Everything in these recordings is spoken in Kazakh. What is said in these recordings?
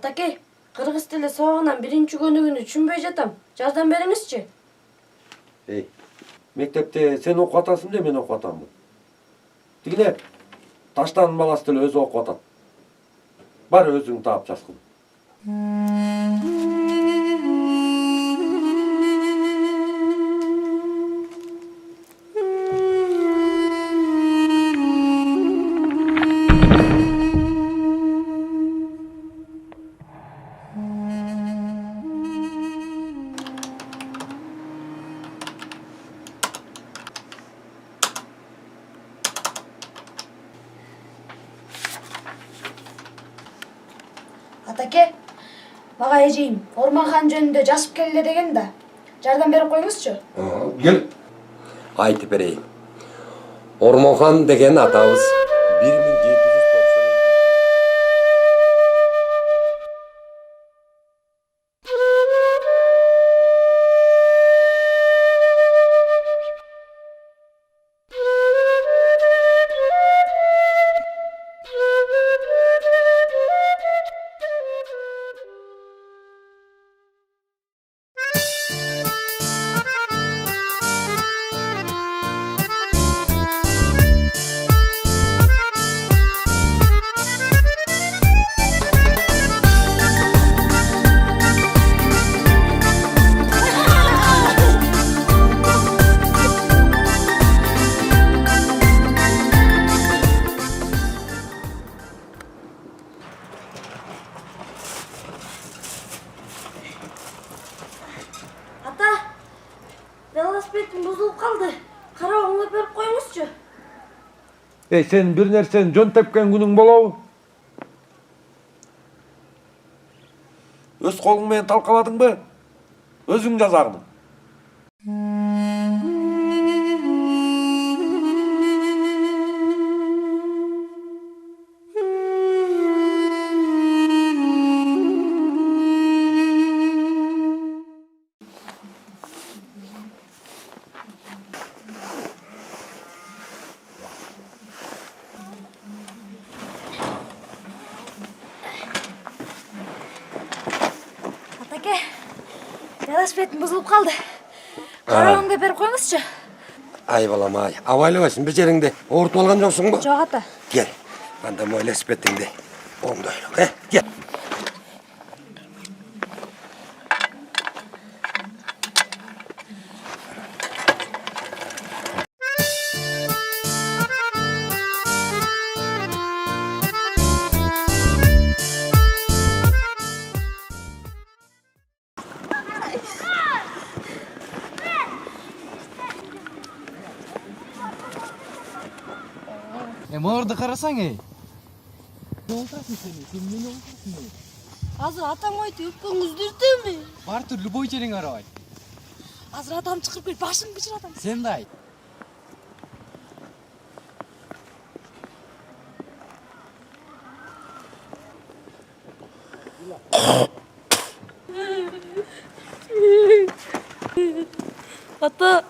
Атакей, кыргыз тили сабагынан биринчи көнүгүнү түшүнбөй жатам. Жардам бериңизчи. Эй, мектепте сен окуп атасың да мен окуп атамын. Тигине таштанын баласы деле өзү окуп атат. Бар өзүң таап жазгын. Атаке, мага эжейим Орманхан жөнүндө жазып келе деген да. Жардам берип коюңузчу. Кел. Айтып берейин. Орманхан деген атабыз 1792. Ата, велосипедим бузулуп калды. Карап оңдоп берип коюңузчу. Ey sen bir nersen жөн тепкен күнүң болобу? Өз колуң менен талкаладыңбы? Өзүң жазармын. Атаке, велосипедим бузулуп калды. Карап оңдоп берип коюңузчу. Ай балам ай, абайлабайсың бир жериңди оорутуп алган жоксуңбу? Жок ата. Кел. Анда велосипедиңди оңдойлук, Кел. Морду карасаң, Азыр атам айтып өпкөңүздүрдүмү? бар түр любой жериң арабайт. Азыр атам чыгып келип башын бычыратам. Сен да айт. Ата,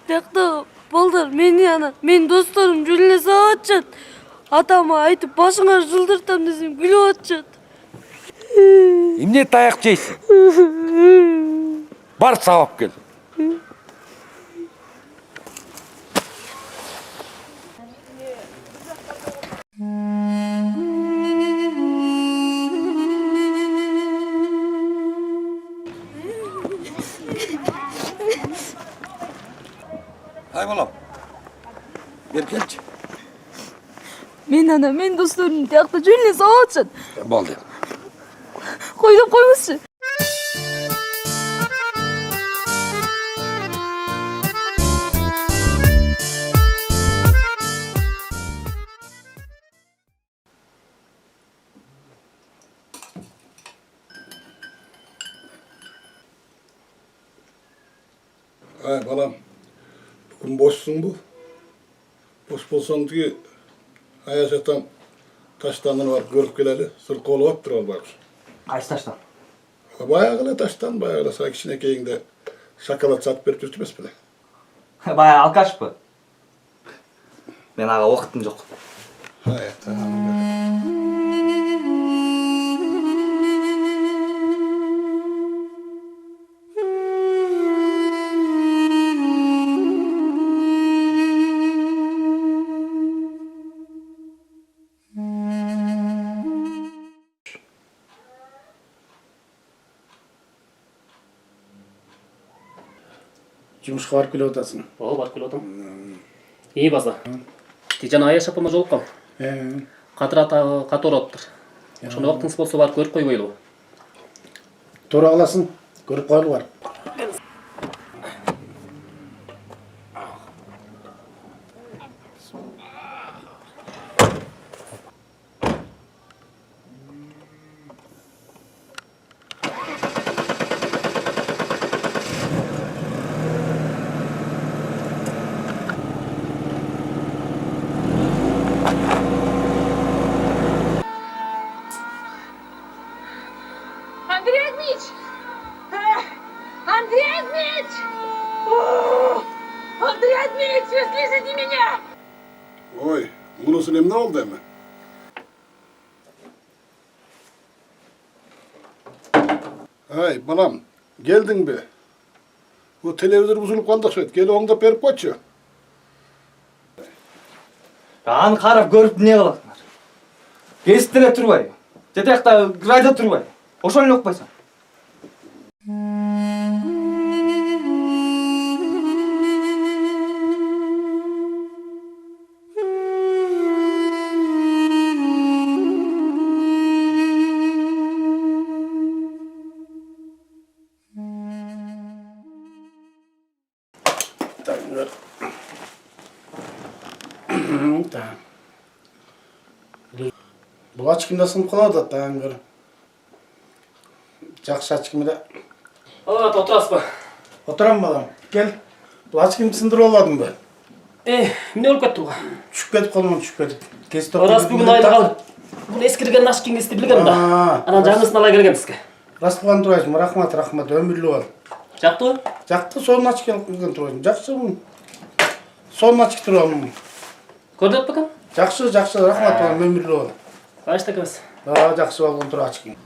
бияқта балдар менин досторум жүлүнө сабап атышат. Атама айтып башыңа жылдыртам десем күлүп атышат. Эмне таяк жейсиң? Бар сабап кел. Ай балам. Бер келчи. Мен досторум тиякта жүлүнө сабап атышат. Болду. Койдоп коюңузчу. Ай балам, бүгін бошсың бу? Бош болсаң тиги Аяз атам таштанын бар көрүп келели, сыркоолуп атыптыр ал барып. Кайсы таштан? Баягы эле таштан, баягы эле сага кичинекейиңде шоколад сатып берип жүрчү эмес беле? Баягы алкашпы? Мен ага убактым жок. Ай атам. Жумушка барып келип атасың. Ооба, барып келип атам. Ии база. Ти жана Аяш апама жолуккам. Катуу ороптур. Ошондо убактыңыз болсо барып көрүп койбойлубу? Туура каласың. Көрүп коелу бар. Андрей Агмич! Андрей Агмич! Андрей Агмич, вы слышите меня? Ой, bunisi emne oldu hemen? Ay balam, geldin mi? Bu televizör buzulup kaldı söyle. Gel onu berip koyçu. Аны карап көрүп эмне кыласыңар? Кесип деле турбайбы? Же тиякта радио турбайбы? Ошол эле укпайсың. Бұл ачкимда сынып қалады аттан көр. Жақсы ачкимда. Ата, отурасызбы? Отырам балам. Кел. Бұл ачкимди сындырып албадың ба? Эмне болуп кетти буга? Түшүп кетип колуман түшүп кетип. Кесип Рас бүгүн айылга бул эскирген ашкиңизди билгем да. Анан жаңысын ала келгем сизге. Рас болған турайсың. Рахмат, өмүрлүү бол. Жактыбы? Жақты, сонун ачки алган турайсың. Жақсы бул. Сонун ачки турам. Көрдүп бекем? Жақсы, рахмат болған, өмүрлүү бол. Кайчта экенбиз? Жақсы болгон тура ачки.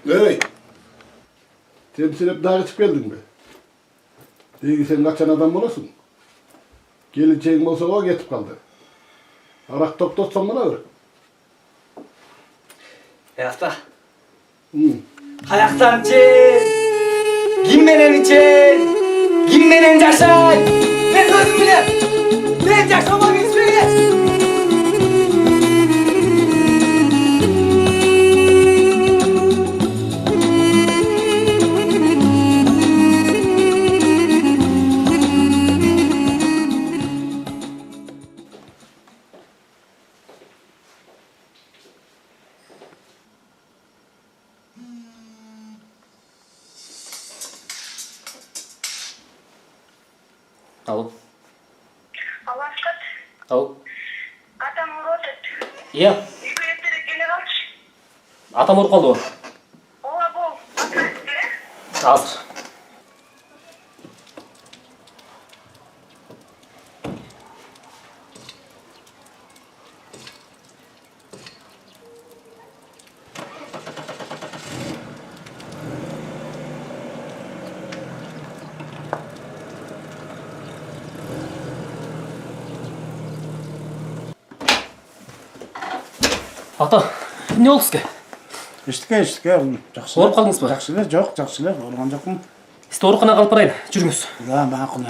Ey, sen hep daha geçip geldin mi? İyi sen kaçan adam olasın. Geleceğin olsa o getip kaldı. Arak top tutsan bana ver. Ата. Каяктан ичейин? Ким менен ичейин? Ким менен жашайт? Мен өзүм билем. Мен жашабаган эсмеген. Алло. Алло, Аскат. Алло. Атам уротет. Иә. Үйгөлектер келе калчы. Атам ооруп калдыбы? Ооба бол. Азыр. Ата, эмне болду сизге? Эчтеке, жақсы. Ооруп калдыңызбы? Жақсы эле, жок, жақсы эле, ооруган жокмун. Сизди ооруканага алып барайын. Жүрүңүз. Да, макул.